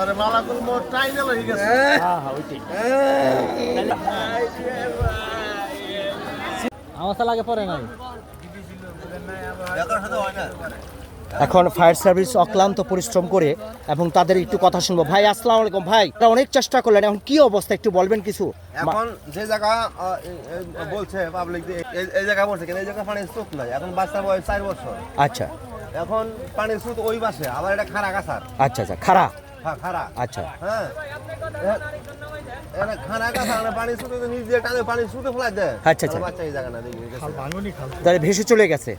আরে মালাকুল মোর টাইনাল হয়ে গেছে। হ্যাঁ ওইটাই আমার লাগে পড়ে নাই। এখন ফায়ার সার্ভিস অক্লান্ত পরিশ্রম করে এবং তাদের একটু কথা শুনবো। ভাই আসসালামু আলাইকুম। ভাই অনেক চেষ্টা করলেন, এখন কি অবস্থা একটু বলবেন কিছু? এখন যে জায়গা বলছে পাবলিক এই জায়গা বলছে কেন এই জায়গা পানির স্রোত নাই, এখন বাচ্চা বয়স 4 বছর। আচ্ছা এখন পানির স্রোত ওই পাশে, আবার এটা খাড়া গাছার। আচ্ছা আচ্ছা খাড়া। হ্যাঁ খাড়া। আচ্ছা হ্যাঁ এটা খাড়া গাছার না, পানির স্রোত নিজে টানে পানির স্রোতে ফেলাই দেয়। আচ্ছা আচ্ছা বাচ্চা এই জায়গা না দেখি তাহলে ভেসে চলে গেছে।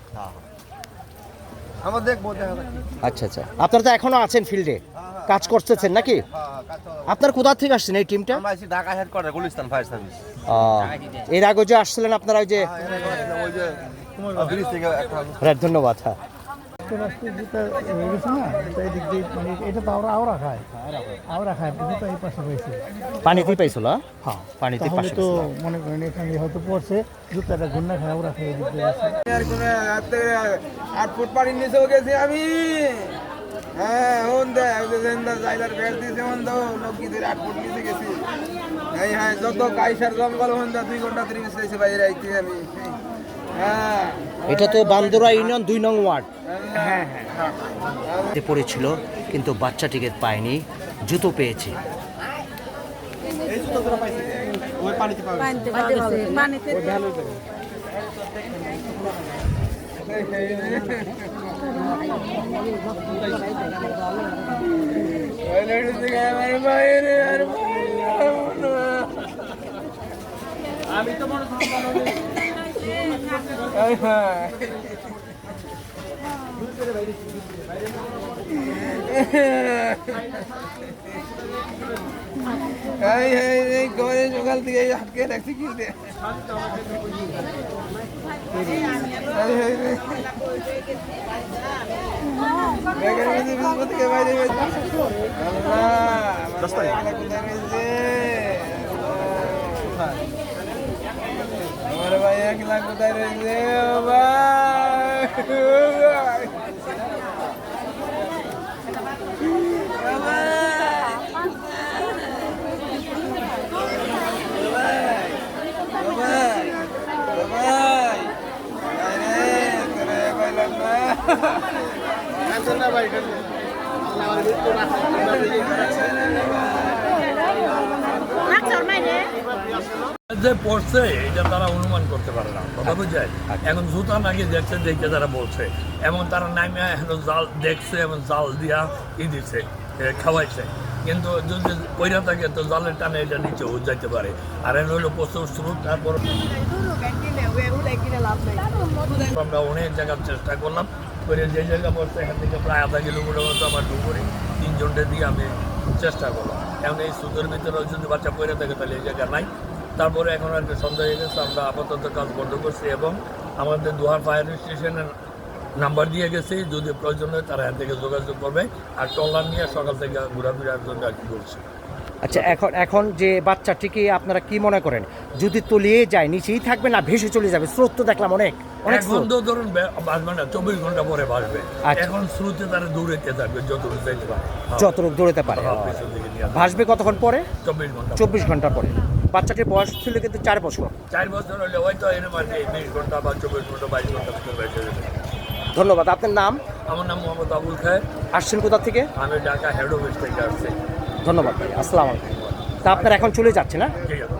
আমার দেখবো দেখা যাক। আচ্ছা আচ্ছা আপনারা তো এখনো আছেন ফিল্ডে কাজ করতেছেন নাকি? আপনার কোথা থেকে আসছেন এই টিমটা? আমরা আছি Dhaka headquarter Gulistan fire service. এর আগে যে আসছিলেন আপনারা ওই যে ওই যে ব্রিজ থেকে একটা রাইট, ধন্যবাদ। হ্যাঁ পানিতেই পাইছিল। হ্যাঁ পানিতে তো মনে করেন এখানে হয়তো পড়ছে জুতাটা ঘূর্ণা খায় ওরা খেয়ে দিতে আছে। 8 ফুট পানির নিচেও গেছি আমি। হ্যাঁ ব্যাট দিয়েছে নদীদের 8 ফুট নিচে গেছি। হ্যাঁ যত কাইসার জঙ্গল 2 ঘন্টা 30 মিনিট বাইরে আইছি আমি। হ্যাঁ এটা তো বান্দরা ইউনিয়ন 2 নং ওয়ার্ড। হ্যাঁ হ্যাঁ পড়েছিল কিন্তু বাচ্চাটিকে পায়নি, জুতো পেয়েছে। আমি তো মনে ঘরে সকাল থেকে আটকে রাখছি কি আমার ভাই 1 লাখ কোথায় রয়েছে? যে পড়ছে এটা তারা অনুমান করতে পারে না, কথা বুঝায়। এখন জুতা নাকি দেখছে, দেখে তারা বলছে, এবং তারা নামে এখন জাল দেখছে এবং জাল দিয়া দিছে, খাওয়াইছে। কিন্তু যদি পয়রা থাকে তো জালের টানে এটা নিচেও যাইতে পারে। আর এখন হলো প্রচুর স্রোত। তারপর আমরা অনেক জায়গার চেষ্টা করলাম করে, যে জায়গা পড়ছে এখান থেকে প্রায় আধা কিলোমিটার মতো আমার ডুবুরি 3 জনটা দিয়ে আমি চেষ্টা করলাম। এখন এই স্রোতের ভিতরে যদি বাচ্চা পয়রা থাকে তাহলে এই জায়গা নাই। তারপরে এখন আর কি সন্ধ্যা হয়ে গেছে, আমরা আপাতত কাজ বন্ধ করছি এবং আমাদের দোহার ফায়ার স্টেশনের নাম্বার দিয়ে গেছি, যদি প্রয়োজন হয় তারা এখান থেকে যোগাযোগ করবে। আর ট্রলার নিয়ে সকাল থেকে ঘোরাফেরার জন্য আর কি করছি। আচ্ছা এখন যে বাচ্চাটিকে আপনারা কি মনে করেন, যদি তলিয়ে যায় নিচেই থাকবে না ভেসে চলে যাবে? স্রোত তো দেখলাম অনেক এখন তো ধরুন বাঁচবে না, 24 ঘন্টা পরে বাঁচবে। এখন স্রোতে তারা দৌড়াইতে থাকবে যতটুকু যাইতে পারে, যতটুকু দৌড়াতে পারে। ভাসবে কতক্ষণ পরে? 24 ঘন্টা পরে। বাচ্চাটির বয়স ছিল কিন্তু 4 বছর। 4 বছর হলে হয়তো এরকম আর কি 20 ঘন্টা বা 24 ঘন্টা 22 ঘন্টা বেঁচে যাবে। ধন্যবাদ। আপনার নাম? আমার নাম মোহাম্মদ আবুল খায়ের। আসছেন কোথা থেকে? আমি ঢাকা হেড অফিস থেকে আসছি। ধন্যবাদ ভাই, আসসালামু আলাইকুম। তা আপনারা এখন চলে যাচ্ছে না? ঠিক আছে।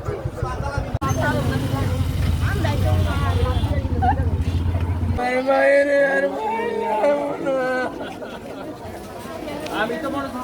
আমি তো মনে হয়